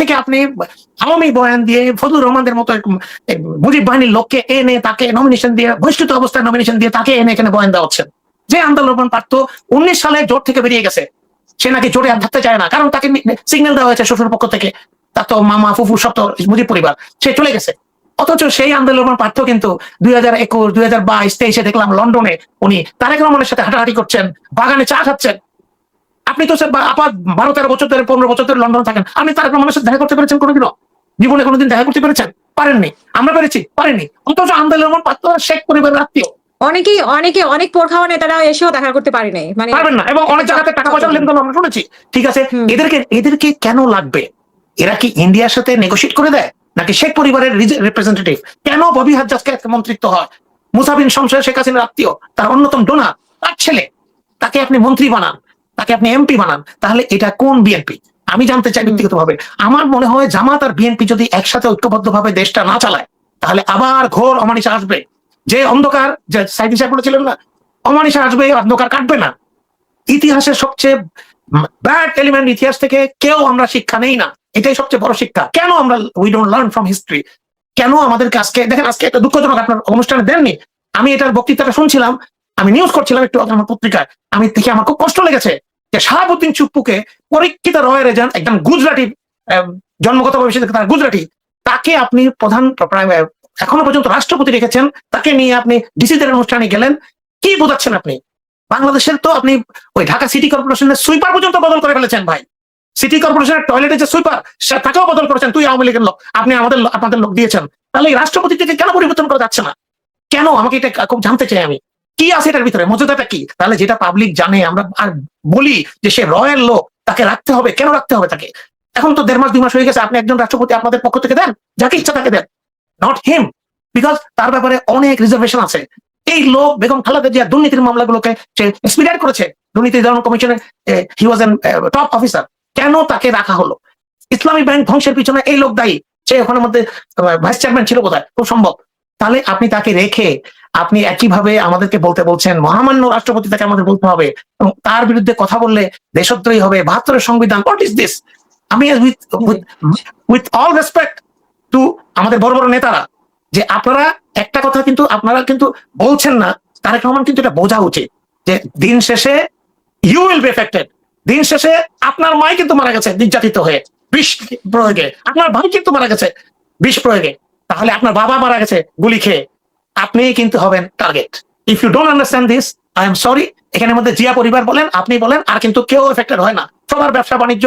থেকে আপনি আওয়ামী বয়ান দিয়ে ফজলুর রহমানদের মতো মুজিব বাহিনীর লোককে এনে তাকে নমিনেশন দিয়ে বহিষ্কৃত অবস্থায় নমিনেশন দিয়ে তাকে এনে এখানে বয়ান দেওয়া হচ্ছে। যে আন্দোলন পারত 19 সালে জোট থেকে বেরিয়ে গেছে, সে নাকি জোটে আর থাকতে চায় না, কারণ তাকে সিগন্যাল দেওয়া হয়েছে শ্বশুর পক্ষ থেকে, তার তো মামা ফুফু সব তো মুজিব পরিবার, সে চলে গেছে। অথচ সেই আন্দোলন পার্থ কিন্তু 2021, 2022, 23-এ দেখলাম লন্ডনে উনি তারেক রহমানের সাথে হাঁটাহাঁটি করছেন, বাগানে চা খাচ্ছেন। আপনি তো আপাত 12-13 বছর ধরে 15 বছর ধরে লন্ডনে থাকেন, আপনি তারেক রহমানের সাথে দেখা করতে পেরেছেন কোনোদিনও? জীবনে কোনোদিন দেখা করতে পেরেছেন? পারেননি। আমরা পেরেছি? পারেনি। অথচ আন্দোলন পার্থ শেখ পরিবারের আত্মীয়। অনেকে অনেক পোড়খাওয়া নেতারা এসেও দেখা করতে পারে নাই, মানে পারবেন না, এবং অনেক জায়গাতে টাকা পয়সা লেনদেন আমরা শুনেছি। ঠিক আছে, এদেরকে কেন লাগবে? এরা কি ইন্ডিয়ার সাথে নেগোশিয়েট করে দেয় নাকি শেখ পরিবারের রিপ্রেজেন্টেটিভ? কেন ববি হাজ্জাজকে মন্ত্রিত্ব হয়? মুসা বিন শমসের শেখ হাসিনার আত্মীয়, তার অন্যতম ডোনার, তার ছেলে, তাকে আপনি মন্ত্রী বানান, তাকে আপনি এমপি বানান, তাহলে এটা কোন বিএনপি? আমি জানতে চাই ব্যক্তিগতভাবে। আমার মনে হয় জামাত আর বিএনপি যদি একসাথে ঐক্যবদ্ধভাবে দেশটা না চালায়, তাহলে আবার ঘোর অমানিসা আসবে। যে অন্ধকার, যে সাইদি সাহেব বলেছিলেন না, অমানিসা আসবে, অন্ধকার কাটবে না। ইতিহাসের সবচেয়ে ব্যাড এলিমেন্ট, ইতিহাস থেকে কেউ আমরা শিক্ষা নেই না, এটাই সবচেয়ে বড় শিক্ষা। কেন আমরা we don't learn from history? কেন আমাদেরকে আজকে দেখেন, আজকে একটা দুঃখজনক, আপনার অনুষ্ঠানে দেননি, আমি এটার বক্তৃতাটা শুনছিলাম, আমি নিউজ করছিলাম একটু আমার পত্রিকায়, আমি দেখে আমার খুব কষ্ট লেগেছে যে শাহাবুদ্দিন চুপ্পুকে, পরীক্ষিত রয়ের এজেন্ট, একদম গুজরাটি, জন্মগত ভবিষ্যৎ তার গুজরাটি, তাকে আপনি প্রধান এখনো পর্যন্ত রাষ্ট্রপতি রেখেছেন, তাকে নিয়ে আপনি ডিসিদের অনুষ্ঠানে গেলেন, কি বোঝাচ্ছেন আপনি? বাংলাদেশের তো আপনি ওই ঢাকা সিটি কর্পোরেশনের সুইপার পর্যন্ত বদল করে ফেলেছেন ভাই। সিটি কর্পোরেশনের টয়লেটে যে সুইপার, তাকেও বদল করেছেন, তুই আওয়ামী লীগের লোক, আপনি আপনাদের লোক দিয়েছেন। তাহলে এই রাষ্ট্রপতি থেকে কেন পরিবর্তন করা যাচ্ছে না? কেন? আমাকে এটা খুব জানতে চাই আমি, কি আছে এটার ভিতরে, মর্যাদাটা কি? তাহলে যেটা পাবলিক জানে, আমরা আর বলি যে সে রয়্যাল লোক, তাকে রাখতে হবে। কেন রাখতে হবে তাকে? এখন তো 1.5 মাস 2 মাস হয়ে গেছে, আপনি একজন রাষ্ট্রপতি আপনাদের পক্ষ থেকে দেন, যাকে ইচ্ছা তাকে দেন, নট হিম, বিকজ তার ব্যাপারে অনেক রিজার্ভেশন আছে। এই লোক বেগম খালেদা জিয়া দুর্নীতির মামলাগুলোকে সে এক্সপিডিয়েট করেছে, দুর্নীতি দমন কমিশনের হি ওয়াজ এন টপ অফিসার। কেন তাকে রাখা হলো? ইসলামী ব্যাংক ধ্বংসের পিছনে এই লোক দায়ী, সে ওখানের মধ্যে ভাইস চেয়ারম্যান ছিল বোধহয়, খুব সম্ভব। তাহলে আপনি তাকে রেখে আপনি একইভাবে আমাদেরকে বলতে বলছেন মহামান্য রাষ্ট্রপতি, তাকে আমাদের বলতে হবে, এবং তার বিরুদ্ধে কথা বললে দেশদ্রোহী হবে, 72-এর সংবিধান। What is this? আমি উইথ অল রেসপেক্ট টু আমাদের বড় বড় নেতারা, যে আপনারা একটা কথা কিন্তু আপনারা কিন্তু বলছেন না, তারেক রহমান কিন্তু এটা বোঝা উচিত যে দিন শেষে ইউ উইল বি এফেক্টেড। দিন শেষে আপনার মাই কিন্তু মারা গেছে নির্যাতিত হয়ে বিষ প্রয়োগে, আপনার ভাই কিন্তু মারা গেছে বিষ প্রয়োগে, তাহলে আপনার বাবা মারা গেছে গুলি খেয়ে, আপনি কিন্তু হবেন target. If you don't understand this, I am sorry. এখানের মধ্যে জিয়া পরিবার বলেন, আপনি বলেন, আর কিন্তু কেউ এফেক্টেড হয় না। সবার ব্যবসা বাণিজ্য,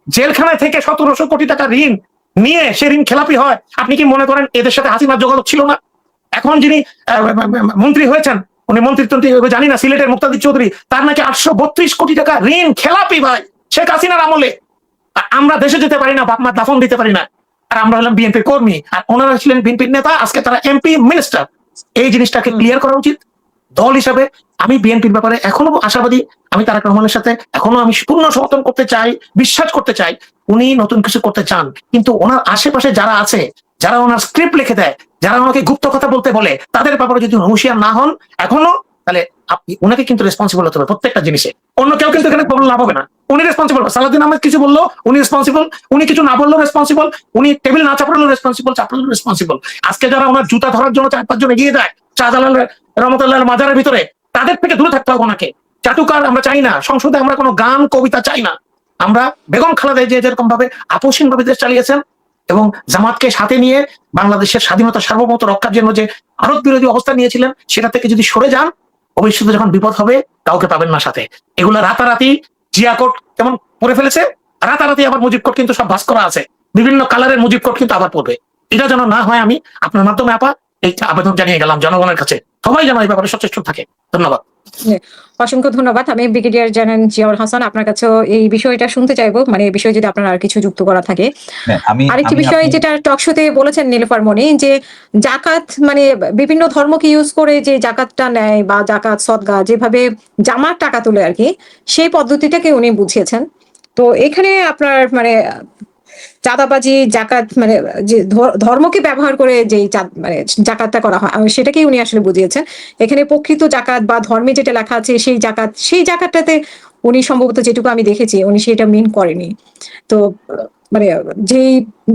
জেলখানায় থেকে 1700 কোটি টাকা ঋণ নিয়ে সে ঋণ খেলাপি হয়। আপনি কি মনে করেন এদের সাথে হাসিনার যোগাযোগ ছিল না? এখন যিনি মন্ত্রী হয়েছেন, উনি মন্ত্রিত্ব জানি না, সিলেটের মুক্তাদির চৌধুরী, তার নাকি 832 কোটি টাকা ঋণ খেলাপি ভাই, শেখ হাসিনার আমলে। আমরা দেশে যেতে পারি না, বাপ মা দাফন দিতে পারি না, আর আমরা হলাম বিএনপির কর্মী, আর ওনারা ছিলেন বিএনপির নেতা, আজকে তারা এমপি, মিনিস্টার। এই জিনিসটাকে ক্লিয়ার করা উচিত। দল হিসাবে আমি বিএনপির ব্যাপারে এখনো আশাবাদী, আমি তারেক রহমানের সাথে এখনো আমি পূর্ণ সমর্থন করতে চাই, বিশ্বাস করতে চাই উনি নতুন কিছু করতে চান। কিন্তু ওনার আশেপাশে যারা আছে, যারা ওনার স্ক্রিপ্ট লিখে দেয়, যারা ওনাকে গুপ্ত কথা বলতে বলে, তাদের ব্যাপারে যদি হুঁশিয়ার না হন এখনো, তাহলে আপনি ওনাকে কিন্তু রেসপন্সিবল হতে হবে প্রত্যেকটা জিনিসে। অন্য কেউ কিন্তু এখানে লাভ হবে না, উনি রেসপন্সিবল। সালাউদ্দিন আহমেদ কিছু বললো উনি রেসপন্সিবল, উনি কিছু না বললেও রেসপন্সিবল, উনি টেবিল না চাপড়ালেও রেসপন্সিবল, চাপড়ালেও রেসপন্সিবল। আজকে যারা ওনার জুতা ধরার জন্য 4-5 জন এগিয়ে দেয় শাহজালাল রহমতুল্লাহ মাজারের ভিতরে, তাদের থেকে দূরে থাকতে হবে ওনাকে। চাটুকার আমরা চাই না, সংসদে আমরা কোনো গান কবিতা চাই না। আমরা বেগম খালেদা জিয়া যেরকম ভাবে আপোষহীন ভাবে দেশ চালিয়েছেন এবং জামাতকে সাথে নিয়ে বাংলাদেশের স্বাধীনতা সার্বভৌমত্ব রক্ষার জন্য যে ভারত বিরোধী অবস্থা নিয়েছিলেন, সেটা থেকে যদি সরে যান, ভবিষ্যতে যখন বিপদ হবে কাউকে পাবেন না সাথে। এগুলা রাতারাতি জিয়া কোট যেমন পরে ফেলেছে, রাতারাতি আবার মুজিব কোট কিন্তু সব ভাস করা আছে, বিভিন্ন কালারের মুজিব কোট কিন্তু আবার পড়বে। এটা যেন না হয়, আমি আপনার মাধ্যমে আপা এই আবেদন জানিয়ে গেলাম জনগণের কাছে, সবাই যেন এই ব্যাপারে সচেষ্ট থাকে। ধন্যবাদ। অসংখ্য ধন্যবাদ। আমি ব্রিগেডিয়ার জেনারেল জিয়াউল হাসান, আপনার কাছেও এই বিষয়টা শুনতে চাইবো, মানে এই বিষয়ে যদি আপনার আর কিছু যুক্ত করা থাকে। আরেকটি বিষয় যেটা টক শোতে বলেছেন নীলুফার মনি, যে জাকাত, মানে বিভিন্ন ধর্মকে ইউজ করে যে জাকাতটা নেয় বা জাকাত সদকা যেভাবে জামার টাকা তুলে আর কি, সেই পদ্ধতিটাকে উনি বুঝিয়েছেন। তো এখানে আপনার মানে চাঁদাবাজি, জাকাত, মানে যে ধর্মকে ব্যবহার করে যে মানে জাকাতটা করা হয়, সেটাকেই উনি আসলে বুঝিয়েছেন। এখানে প্রকৃত জাকাত বা ধর্মে যেটা লেখা আছে সেই জাকাতটাতে উনি সম্ভবত, যেটুকু আমি দেখেছি, উনি সেটা মিন করেনি। তো মানে যেই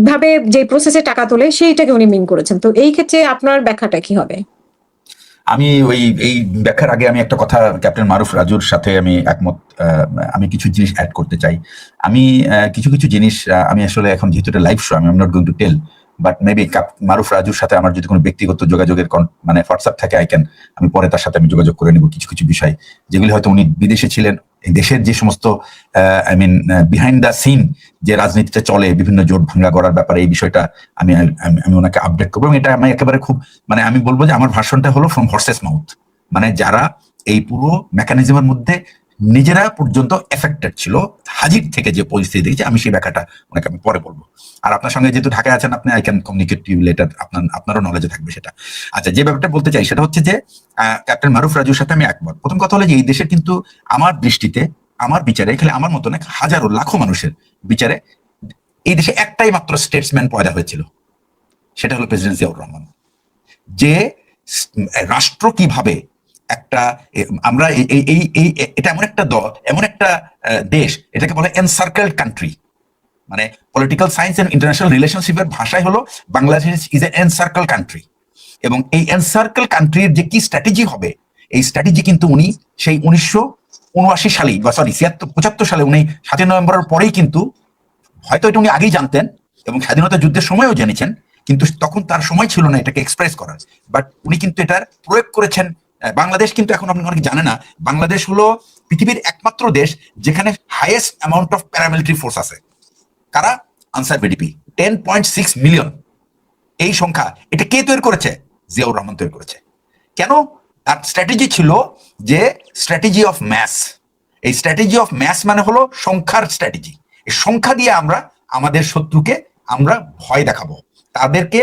ভাবে যে প্রসেসে টাকা তোলে সেইটাকে উনি মিন করেছেন। তো এই ক্ষেত্রে আপনার ব্যাখ্যাটা কি হবে? আমি এই ব্যাখ্যার আগে আমি একটা কথা ক্যাপ্টেন মারুফ রাজুর সাথে আমি একমত। আমি কিছু জিনিস অ্যাড করতে চাই। আমি কিছু জিনিস আমি আসলে এখন যেহেতু এটা লাইভ শো, আমি not going to tell, but maybe Maruf রাজুর সাথে আমার যদি কোনো ব্যক্তিগত যোগাযোগের মানে হোয়াটসঅ্যাপ থাকে আমি পরে তার সাথে আমি যোগাযোগ করে নেব কিছু বিষয় যেগুলি হয়তো উনি বিদেশে ছিলেন, দেশের যে সমস্ত বিহাইন্ড দ্য সিন যে রাজনীতিতে চলে বিভিন্ন জোট ভাঙ্গা করার ব্যাপারে এই বিষয়টা আমি আমি ওনাকে আপডেট করবো। এবং এটা আমি একেবারে খুব আমি বলবো যে আমার ভার্সনটা হলো ফ্রম হর্সেস মাউথ, যারা এই পুরো মেকানিজমের মধ্যে নিজেরা পর্যন্ত এফেক্টেড ছিল, হাজির থেকে যে পরিস্থিতি দেখেছি আমি সেই ব্যাখ্যাটা ওনাকে আমি পরে বলবো। আর আপনার সঙ্গে যেহেতু ঢাকায় আছেন আপনি, I can communicate you later, আপনারও নলেজে থাকবে সেটা। আচ্ছা, যে ব্যাপারটা বলতে চাই সেটা হচ্ছে যে ক্যাপ্টেন মারুফ রাজুর সাথে আমি একমত। প্রথম কথা হলো যে এই দেশের কিন্তু আমার দৃষ্টিতে, আমার বিচারে, খালি আমার মতো না হাজারো লাখো মানুষের বিচারে এই দেশে একটাই মাত্র স্টেটসম্যান পয়দা হয়েছিল, সেটা হলো প্রেসিডেন্ট জিয়াউর রহমান। যে রাষ্ট্র কিভাবে একটা আমরা এটা এমন একটা দল, এমন একটা দেশ, এটাকে বলে encircled country, political science and international রিলেশনশিপের ভাষায় হলো Bangladesh is a encircle country. এবং এই এনসার্কেল কান্ট্রির যে কি স্ট্র্যাটেজি হবে, এই স্ট্র্যাটেজি কিন্তু উনি সেই 1979 সালেই বা সরি 75 সালে উনি 7 নভেম্বরের পরেই কিন্তু, হয়তো এটা উনি আগেই জানতেন এবং স্বাধীনতা যুদ্ধের সময়ও জেনেছেন, কিন্তু তখন তার সময় ছিল না এটাকে এক্সপ্রেস করার, বাট উনি কিন্তু এটার প্রয়োগ করেছেন। বাংলাদেশ কিন্তু এখন আপনি অনেকে জানে না, বাংলাদেশ হলো পৃথিবীর একমাত্র দেশ যেখানে highest amount of paramilitary force আছে। কারা? Answer VDP 10.6 million. এই সংখ্যা, এটা কে তৈরি করেছে? জিয়াউর রহমান তৈরি করেছে। কেন? তার স্ট্র্যাটেজি ছিল যে স্ট্র্যাটেজি অফ ম্যাস। এই স্ট্র্যাটেজি অফ ম্যাস মানে হলো সংখ্যার স্ট্র্যাটেজি। এই সংখ্যা দিয়ে আমরা আমাদের শত্রুকে আমরা ভয় দেখাবো, তাদেরকে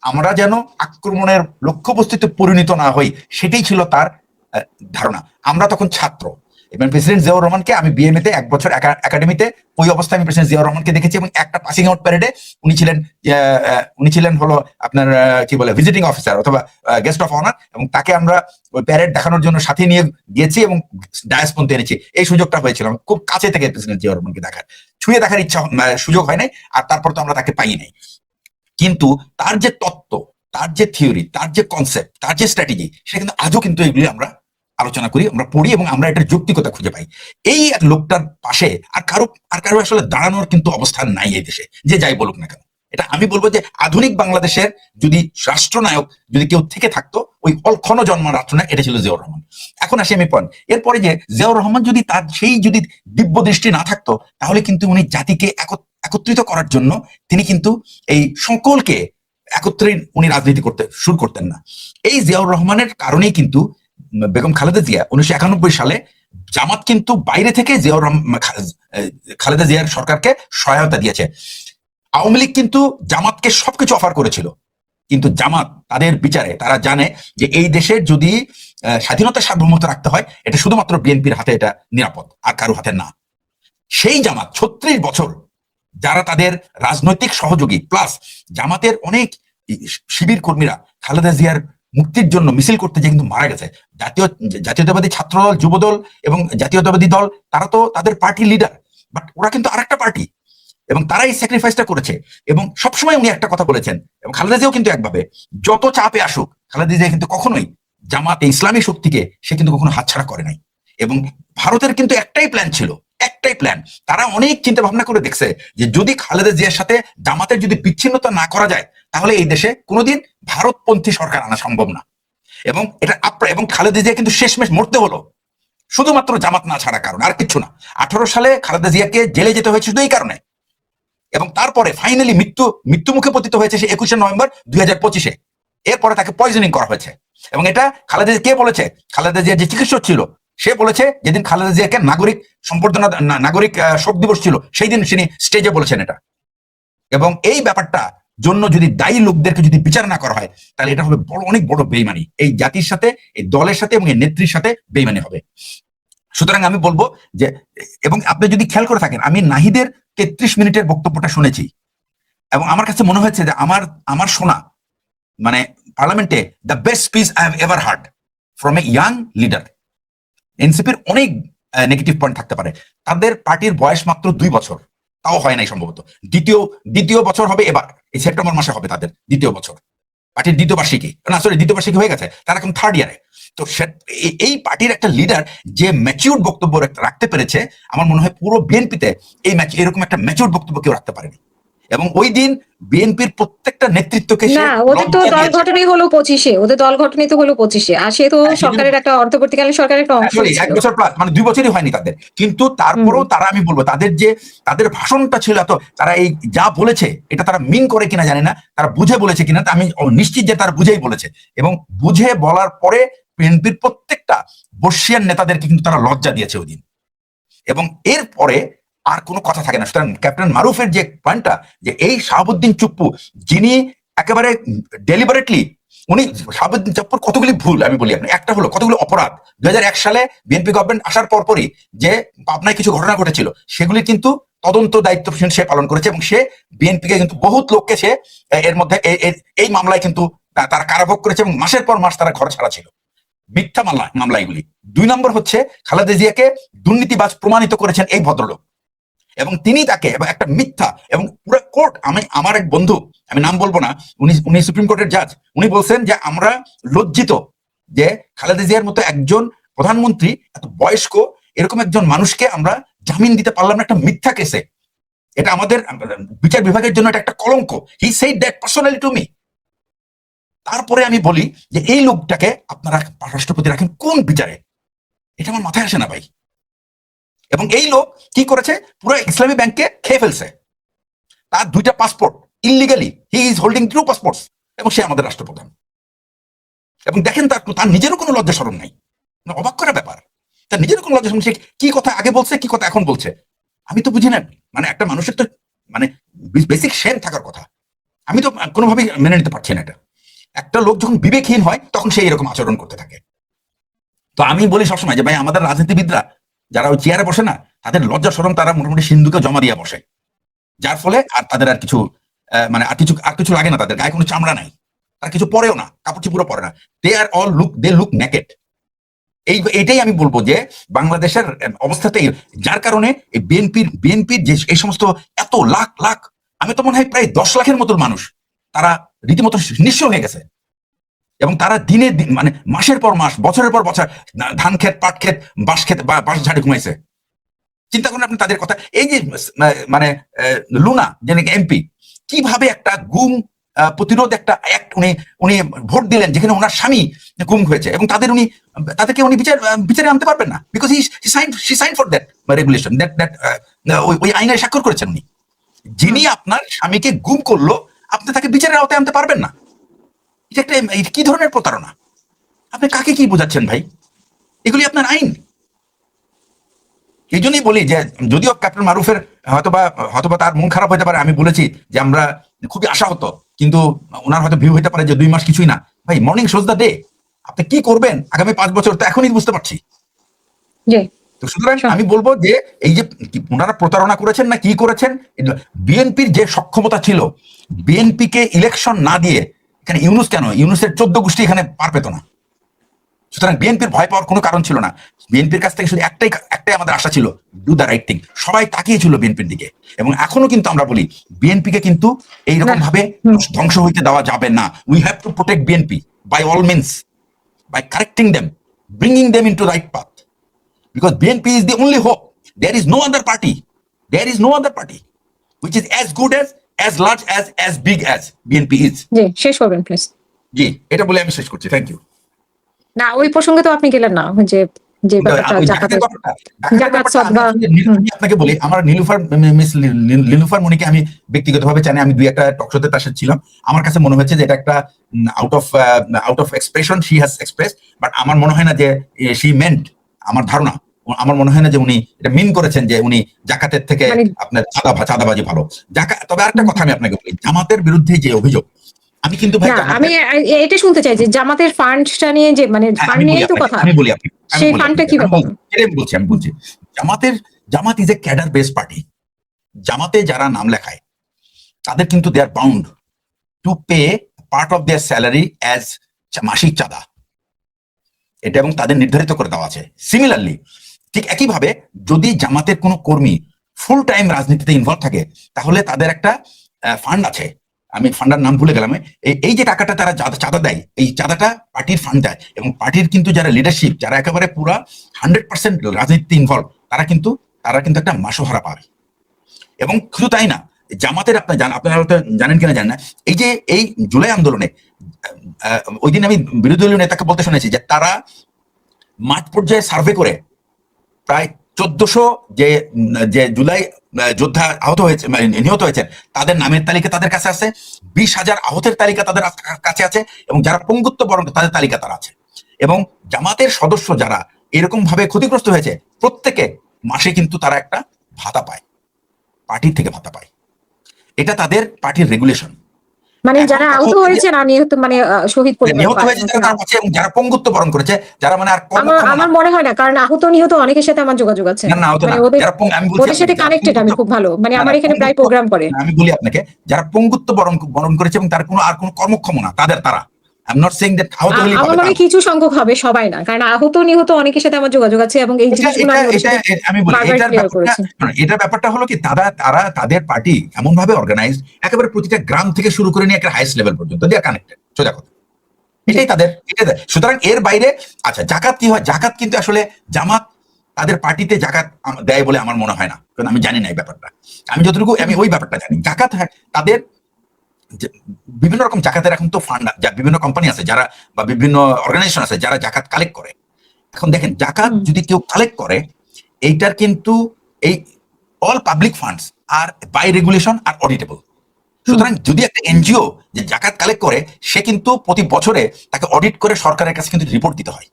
আমরা যেন আক্রমণের লক্ষ্যবস্তুতে পরিণত না হই, সেটাই ছিল তার ধারণা। আমরা তখন ছাত্র, এবং প্রেসিডেন্ট জিয়াউর রহমানকে আমি বিএমএ তে 1 বছর একাডেমিতে ওই অবস্থায় আমি প্রেসিডেন্ট জিয়াউর রহমানকে দেখেছি, এবং একটা পাসিং আউট প্যারেডে উনি ছিলেন হলো আপনার কি বলে ভিজিটিং অফিসার অথবা গেস্ট অফ অনার, এবং তাকে আমরা ওই প্যারেড দেখানোর জন্য সাথে নিয়ে গিয়েছি এবং ডায়াস পর্যন্ত এনেছি। এই সুযোগটা হয়েছিল খুব কাছে থেকে প্রেসিডেন্ট জিয়াউর রহমানকে দেখার, ছুঁয়ে দেখার ইচ্ছা সুযোগ হয় নাই, আর তারপর তো আমরা তাকে পাই নাই। কিন্তু তার যে তত্ত্ব, তার যে থিওরি, তার যে কনসেপ্ট, তার যে স্ট্র্যাটেজি, সেটা কিন্তু আজও কিন্তু এগুলি আমরা আলোচনা করি, আমরা পড়ি, এবং আমরা এটার যৌক্তিকতা খুঁজে পাই। এই এক লোকটার পাশে আর কারো আসলে দাঁড়ানোর কিন্তু অবস্থান নাই এই দেশে, যে যাই বলুক না কেন। এটা আমি বলবো যে আধুনিক বাংলাদেশের যদি রাষ্ট্রনায়ক যদি কেউ থেকে থাকতো, ওই অলক্ষণ জন্ম রাষ্ট্রনায়ক এটা ছিল জিয়াউর রহমান। এখন আসি আমি পয়েন্ট, এরপরে যে জিয়াউর রহমান যদি তার সেই যদি দিব্য দৃষ্টি না থাকতো, তাহলে কিন্তু উনি জাতিকে একত্রিত করার জন্য তিনি কিন্তু এই সকলকে একত্রে উনি রাজনীতি করতে শুরু করতেন না। এই জিয়াউর রহমানের কারণেই কিন্তু বেগম খালেদা জিয়া 1991 সালে জামাত কিন্তু বাইরে থেকে খালেদা জিয়ার সরকারকে সহায়তা দিয়েছে। আওয়ামী লীগ কিন্তু জামাতকে সবকিছু অফার করেছিল, কিন্তু জামাত তাদের বিচারে তারা জানে যে এই দেশের যদি স্বাধীনতা সার্বভৌমত্ব রাখতে হয়, এটা শুধুমাত্র বিএনপির হাতে এটা নিরাপদ, আর কারো হাতে না। সেই জামাত 36 বছর যারা তাদের রাজনৈতিক সহযোগী, প্লাস জামাতের অনেক শিবির কর্মীরা খালেদা জিয়ার মুক্তির জন্য মিছিল করতে যে কিন্তু মারা গেছে। জাতীয়তাবাদী ছাত্র দল, যুবদল এবং জাতীয়তাবাদী দল, তারা তো তাদের পার্টি লিডার, বাট ওরা কিন্তু আরেকটা পার্টি, এবং তারা এই স্যাক্রিফাইসটা করেছে। এবং সবসময় উনি একটা কথা বলেছেন, এবং খালেদা জিয়াও কিন্তু একভাবে, যত চাপে আসুক খালেদা জিয়া কিন্তু কখনোই জামাত ইসলামী শক্তিকে সে কিন্তু কখনো হাতছাড়া করে নাই। এবং ভারতের কিন্তু একটাই প্ল্যান ছিল, একটাই প্ল্যান। তারা অনেক চিন্তা ভাবনা করে দেখছে যে যদি খালেদা জিয়ার সাথে জামাতের যদি বিচ্ছিন্নতা না করা যায়, তাহলে এই দেশে কোনোদিন ভারতপন্থী সরকার আনা সম্ভব না। এবং এটা এবং খালেদা জিয়া কিন্তু শেষমেশ মরতে হলো শুধুমাত্র জামাত না ছাড়া কারণ, আর কিছু না। 18 সালে খালেদা জিয়াকে জেলে যেতে হয়েছে শুধু এই কারণে, এবং তারপরে ফাইনালি মৃত্যু মুখে পতিত হয়েছে সে 21 নভেম্বর 2025-এ। এরপরে তাকে পয়জনিং করা হয়েছে। এবং এটা খালেদা জিয়া কে বলেছে? খালেদা জিয়া যে চিকিৎসক ছিল সে বলেছে, যেদিন খালেদা জিয়াকে নাগরিক সম্বর্ধনা নাগরিক শোক দিবস ছিল, সেই দিন তিনি স্টেজে বলেছেন এটা। এবং এই ব্যাপারটা জন্য যদি দায়ী লোকদেরকে যদি বিচার না করা হয়, তাহলে এটা হবে অনেক বড় বেইমানি, এই জাতির সাথে, এই দলের সাথে এবং এই নেত্রীর সাথে বেইমানি হবে। সুতরাং আমি বলবো যে, এবং আপনি যদি খেয়াল করে থাকেন, আমি নাহিদের 33 মিনিটের বক্তব্যটা শুনেছি, এবং আমার কাছে মনে হয়েছে যে আমার শোনা পার্লামেন্টে the best speech I have ever hard from a young leader. এনসিপির অনেক নেগেটিভ পয়েন্ট থাকতে পারে, তাদের পার্টির বয়স মাত্র 2 বছর, তাও হয় নাই সম্ভবত। দ্বিতীয় বছর হবে এবার, এই সেপ্টেম্বর মাসে হবে তাদের দ্বিতীয় বছর, পার্টির দ্বিতীয় বার্ষিকী, না সরি দ্বিতীয় বার্ষিকী হয়ে গেছে, তারা এখন থার্ড ইয়ারে। তো এই পার্টির একটা লিডার যে ম্যাচিউর বক্তব্য রাখতে পেরেছে, আমার মনে হয় পুরো বিএনপিতে এরকম একটা ম্যাচিউর বক্তব্য কেউ রাখতে পারেনি। এবং ওই দিন বিএনপির প্রত্যেকটা নেতৃত্বকে না, ওদের তো দল গঠনই হলো 25-এ, ওদের দল গঠনই তো হলো 25-এ, আর সে তো সরকারের একটা অন্তর্বর্তীকালীন সরকারের একটা অংশ ছিল। 1 বছর প্লাস, মানে 2 বছরই হয়নি তাদের, কিন্তু তারপরেও তারা, আমি বলবো তাদের ভাষণটা ছিল এত, তারা এই যা বলেছে এটা তারা মিন করে কিনা জানি না, তারা বুঝে বলেছে কিনা, আমি নিশ্চিত যে তারা বুঝেই বলেছে। এবং বুঝে বলার পরে বিএনপির প্রত্যেকটা বর্ষিয়ান নেতাদেরকে কিন্তু তারা লজ্জা দিয়েছে ওই দিন, এবং এরপরে আর কোনো কথা থাকে না। সুতরাং ক্যাপ্টেন মারুফের যে পয়েন্টটা, যে এই শাহাবুদ্দিন চুপ্পু যিনি একেবারে ডেলিবারেটলি, উনি শাহাবুদ্দিন চুপ্পুর কতগুলি ভুল আমি বলি আপনি, একটা হলো কতগুলো অপরাধ 2001 সালে বিএনপি গভর্নমেন্ট আসার পরপরই যে পাবনায় কিছু ঘটনা ঘটেছিল, সেগুলি কিন্তু তদন্ত দায়িত্ব সে পালন করেছে, এবং সে বিএনপিকে কিন্তু বহুত লোককে সে এর মধ্যে এই মামলায় কিন্তু তারা কারাভোগ করেছে, এবং মাসের পর মাস তারা ঘর ছাড়া ছিল, মিথ্যা মামলা এগুলি। 2 নম্বর হচ্ছে খালেদা জিয়াকে দুর্নীতিবাজ প্রমাণিত করেছেন এই ভদ্রলোক, এবং তিনি তাকে এবং একটা মিথ্যা, এবং পুরো কোর্ট, আমার এক বন্ধু, আমি নাম বলবো না, উনি সুপ্রিম কোর্টের জাজ, উনি বলছেন যে আমরা লজ্জিত যে খালেদা জিয়ার মতো একজন প্রধানমন্ত্রী, এত বয়স্ক এরকম একজন মানুষকে আমরা জামিন দিতে পারলাম না একটা মিথ্যা কেসে। এটা আমাদের বিচার বিভাগের জন্য এটা একটা কলঙ্ক। He said that personally to me. তারপরে আমি বলি যে এই লোকটাকে আপনারা রাষ্ট্রপতি রাখেন কোন বিচারে? এটা আমার মাথায় আসে না ভাই। এবং এই লোক কি করেছে, পুরো ইসলামী ব্যাংককে খেয়ে ফেলছে, তার 2টা passport illegally, he is holding 2 passports, এবং সে আমাদের রাষ্ট্রপ্রধান। এবং দেখেন তার নিজেরও কোনো লজ্জা শরম নাই, অবাক করা ব্যাপার, তার নিজেরও কোনো লজ্জা শরম, সে কি কথা আগে বলছে কি কথা এখন বলছে, আমি তো বুঝি না। মানে একটা মানুষের তো মানে বেসিক শেম থাকার কথা, আমি তো কোনোভাবেই মেনে নিতে পারছি না এটা। একটা লোক যখন বিবেকহীন হয় তখন সে এরকম আচরণ করতে থাকে। তো আমি বলি সবসময় যে ভাই, আমাদের রাজনীতিবিদরা যারা ওই চেয়ারে বসে না, তাদের লজ্জা শরম তারা মোটামুটি সিন্ধুকে জমা দিয়ে বসে, যার ফলে আর তাদের আর কিছু মানে আর কিছু লাগে না, তাদের গায়ে কোনো চামড়া নাই, তার কিছু পরেও না, কাপড় চোপড়ও পরে না, দে লুক নেকেড। এটাই আমি বলবো যে বাংলাদেশের অবস্থাতেই, যার কারণে বিএনপির যে এই সমস্ত এত লাখ, আমি তো মনে হয় প্রায় 10 লাখের মতো মানুষ, তারা রীতিমতো নিঃস্ব হয়ে গেছে, এবং তারা দিনে দিন, মানে মাসের পর মাস, বছরের পর বছর ধান ক্ষেত, পাট ক্ষেত, বাঁশ ঝাড়ে ঘুমাইছে। চিন্তা করেন আপনি তাদের কথা। এই যে মানে লুনা যে এমপি, কিভাবে একটা গুম প্রতিরোধ একটা অ্যাক্ট উনি ভোট দিলেন, যেখানে ওনার স্বামী গুম হয়েছে, এবং তাদেরকে উনি বিচারে আনতে পারবেন না, because he sign for that regulation, that ওই আইনে স্বাক্ষর করেছেন উনি। যিনি আপনার স্বামীকে গুম করলো, আপনি তাকে বিচারের আওতায় আনতে পারবেন না। এটা একটা কি ধরনের প্রতারণা? আপনি কাকে কি বোঝাচ্ছেন ভাই? এগুলি আপনার আইন। এই জন্যই বলি যে যদিও ক্যাপ্টেন মারুফের হয়তোবা তার মন খারাপ হতে পারে, আমি বলেছি যে আমরা খুবই আশা হতো, কিন্তু ওনার হয়তো ভিউ হতে পারে যে 2 মাস কিছুই না। ভাই, মর্নিং শোজ দ্য ডে, আপনি কি করবেন আগামী 5 বছর তো এখনই বুঝতে পারছি। তো সুতরাং আমি বলবো যে এই যে ওনারা প্রতারণা করেছেন না কি করেছেন, বিএনপির যে সক্ষমতা ছিল, বিএনপিকে ইলেকশন না দিয়ে এখানে ইউনুসের 14 গোষ্ঠী এখানে পার পেত না। সুতরাং বিএনপির ভয় পাওয়ার কোনো কারণ ছিল না। বিএনপির কাছ থেকে শুধু একটাই আমাদের আশা ছিল, ডু দ্য রাইট থিং। সবাই তাকিয়েছিল বিএনপির দিকে, এবং এখনো কিন্তু আমরা বলি বিএনপিকে কিন্তু এইরকম ভাবে ধ্বংস হইতে দেওয়া যাবে না। We have to protect BNP by all means, by correcting them, bringing them into right path, because BNP is the only hope. There is no other party which is as good as large as big as BNP is। শেষ করবেন please. জি, এটা বলে আমি শেষ করছি, thank you. না, ওই প্রসঙ্গে তো আপনি গেলেন না, যে আপনাকে বলি, আমার নীলুফার মনিকে আমি ব্যক্তিগতভাবে জানি, আমি 2 একটা টক শোতে তার সাথে ছিলাম। আমার কাছে মনে হয়েছে যে এটা একটা out of expression she has express, but আমার মনে হয় না যে শি মেন্ট, আমার মনে হয় না যে উনি এটা মিন করেছেন যে উনি জাকাতের থেকে আপনার চাঁদাবাজি ভালো। তবে আরেকটা কথা আমি আপনাকে বলি, জামাতের বিরুদ্ধে যে অভিযোগ, আমি কিন্তু ভাই আমি এটা শুনতে চাই যে জামাতের ফান্ডটা নিয়ে, যে মানে ফান্ড নিয়েই তো কথা, আমি বলি আপনি সেই ফান্ডটা কিভাবে? আমি বলছি Jamaat is a cadre base party. জামাতে যারা নাম লেখায় তাদের কিন্তু they are bound to pay part of their salary as মাসিক চাঁদা, এটা এবং তাদের নির্ধারিত করে দেওয়া আছে। সিমিলারলি ঠিক একইভাবে যদি জামাতের কোনো কর্মী ফুল টাইম রাজনীতিতে ইনভলভ থাকে, তাহলে তাদের একটা ফান্ড আছে, আমি ফান্ডার নাম ভুলে গেলাম, এই যে টাকাটা তারা চাঁদা দেয়, এই চাঁদাটা পার্টির ফান্ড দেয়, এবং পার্টির কিন্তু যারা লিডারশিপ, যারা একেবারে পুরা 100% রাজনীতিতে ইনভলভ, তারা কিন্তু একটা মাসোহারা পায়। এবং শুধু তাই না, জামাতের আপনারা হয়তো জানেন কিনা জানেন না, এই যে এই জুলাই আন্দোলনে ওই দিন আমি বিরোধী দলীয় নেতাকে বলতে শুনেছি যে তারা মাঠ পর্যায়ে সার্ভে করে প্রায় 1400 যে জুলাই যোদ্ধা আহত হয়েছে, নিহত হয়েছেন, তাদের নামের তালিকা তাদের কাছে আছে, 20,000 আহতের তালিকা তাদের কাছে আছে, এবং যারা পঙ্গুত্ব বরণ তাদের তালিকা তারা আছে। এবং জামাতের সদস্য যারা এরকম ভাবে ক্ষতিগ্রস্ত হয়েছে, প্রত্যেকে মাসে কিন্তু তারা একটা ভাতা পায়, পার্টির থেকে ভাতা পায়। এটা তাদের পার্টির রেগুলেশন। মানে যারা আহত হয়েছে না নিহত, মানে শহীদ নিহত হয়েছে তারা পাচ্ছে, এবং যারা পঙ্গুত্ব বরণ করেছে, যারা মানে আর আমার মনে হয় না, কারণ আহত নিহত অনেকের সাথে আমার যোগাযোগ আছে, মানে ওদের সাথে কানেক্টেড আমি খুব ভালো, মানে আমার এখানে প্রায় প্রোগ্রাম করে। আমি বলি আপনাকে, যারা পঙ্গুত্ব বরণ করেছে এবং তার কোনো কর্মক্ষম না, তারা I'm not saying that আহত হলেই আমার মনে কিছু সংখ্যক হবে, সবাই না, কারণ আহত নিহত অনেকের সাথে আমার যোগাযোগ আছে, এবং এই জিনিসগুলো আমি বলি এটার ব্যাপারটা হলো কি, তারা তাদের পার্টি এমন ভাবে অর্গানাইজড, একেবারে প্রতিটা গ্রাম থেকে শুরু করে নিয়ে একটা হাইস্ট লেভেল পর্যন্ত দে আর কানেক্টেড, সোজা কথা, এটাই তাদের। সুতরাং এর বাইরে আচ্ছা জাকাত কি হয়, জাকাত কিন্তু আসলে জামাত তাদের পার্টিতে জাকাত দেয় বলে আমার মনে হয় না, কারণ আমি জানি না এই ব্যাপারটা। আমি যতটুকু আমি ওই ব্যাপারটা জানি, জাকাত তাদের বিভিন্ন রকম জাকাতের এখন তো ফান্ড, বিভিন্ন কোম্পানি আছে যারা, বা বিভিন্ন অর্গানাইজেশন আছে যারা জাকাত কালেক্ট করে। এখন দেখেন, জাকাত যদি কেউ কালেক্ট করে, এইটার কিন্তু এই all public funds are by regulation আর অডিটেবল। সুতরাং যদি একটা এনজিও যে জাকাত কালেক্ট করে, সে কিন্তু প্রতি বছরে তাকে অডিট করে সরকারের কাছে কিন্তু রিপোর্ট দিতে হয়,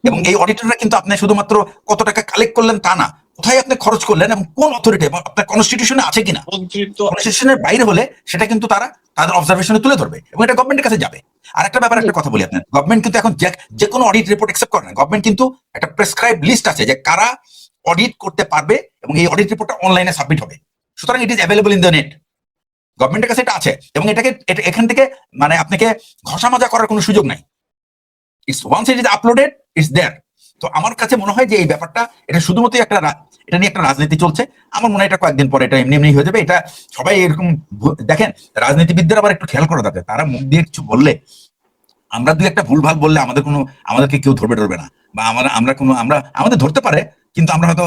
এবং এই অডিটররা কিন্তু আপনি শুধুমাত্র কত টাকা কালেক্ট করলেন তা না, কোথায় আপনি খরচ করলেন এবং কোন অথরিটি, আপনার কনস্টিটিউশনে আছে কিনা, কনস্টিটিউশনের বাইরে হলে সেটা কিন্তু তারা তাদের অবজারভেশনে তুলে ধরবে, এবং এটা গভর্নমেন্টের কাছে যাবে। আর একটা ব্যাপার, একটা কথা বলি আপনার, গভর্নমেন্ট কিন্তু এখন যে কোনো অডিট রিপোর্ট অ্যাকসেপ্ট করে না। গভর্নমেন্ট কিন্তু একটা প্রেসক্রাইব লিস্ট আছে যে কারা অডিট করতে পারবে, এবং এই অডিট রিপোর্টটা অনলাইনে সাবমিট হবে। সুতরাং it is available in the net, গভর্নমেন্টের কাছে এটা আছে, এবং এখান থেকে মানে আপনাকে ঘষা মাজা করার কোনো সুযোগ নাই। It's once it is uploaded, it's there. তো আমার কাছে মনে হয় যে এই ব্যাপারটা, এটা শুধুমাত্র এটা নিয়ে একটা রাজনীতি চলছে। আমার মনে হয় এটা কয়েকদিন পরে এটা এমনি হয়ে যাবে। এটা সবাই এরকম দেখেন, রাজনীতিবিদদের আবার একটু খেয়াল করা দরকার, তারা মুখ দিয়ে কিছু বললে, আমরা দুই একটা ভুলভাল বললে আমাদেরকে কেউ ধরবে না, বা আমাদের ধরতে পারে, কিন্তু আমরা হয়তো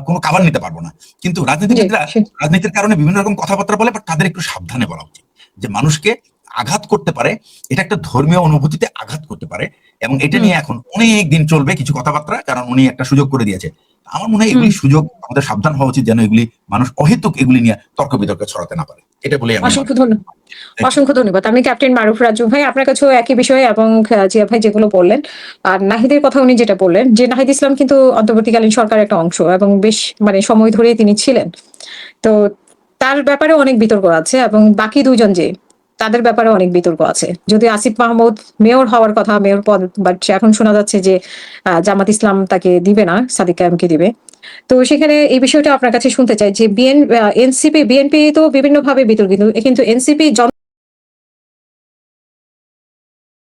কোনো কাভার নিতে পারবো না। কিন্তু রাজনীতিবিদরা রাজনীতির কারণে বিভিন্ন রকম কথাবার্তা বলে, বাট তাদের একটু সাবধানে বলা উচিত, যে মানুষকে আঘাত করতে পারে, এটা একটা ধর্মীয় অনুভূতিতে আঘাত করতে পারে, এবং এটা নিয়ে এখন অনেক দিন চলবে কিছু কথাবার্তা, কারণ উনি একটা সুযোগ করে দিয়েছে। আমার মনে হয় এগুলি সুযোগ, আমাদের সাবধান হওয়া উচিত যেন এগুলি মানুষ অহেতুক এগুলি নিয়ে তর্ক বিতর্কে ছড়াতে না পারে। এটা বলে অসংখ্য ধন্যবাদ। আমি ক্যাপ্টেন মারুফ রাজু ভাই, আপনার কাছেও একই বিষয়, এবং জিয়া ভাই যেগুলো বললেন, আর নাহিদের কথা উনি যেটা বললেন, যে নাহিদ ইসলাম কিন্তু অন্তর্বর্তীকালীন সরকারের একটা অংশ, এবং বেশ মানে সময় ধরে তিনি ছিলেন, তো তার ব্যাপারে অনেক বিতর্ক আছে, এবং বাকি দুইজন যে তাদের ব্যাপারে অনেক বিতর্ক আছে। যদি আসিফ মাহমুদ মেয়র হওয়ার কথা, মেয়র পদ, বাট এখন শোনা যাচ্ছে যে জামাত ইসলাম তাকে দিবে না, সাদিক কায়েমকে দিবে। তো সেখানে এই বিষয়টা আপনার কাছে শুনতে চাই যে এনসিপি বিএনপি তো বিভিন্নভাবে বিতর্কিত, কিন্তু এনসিপি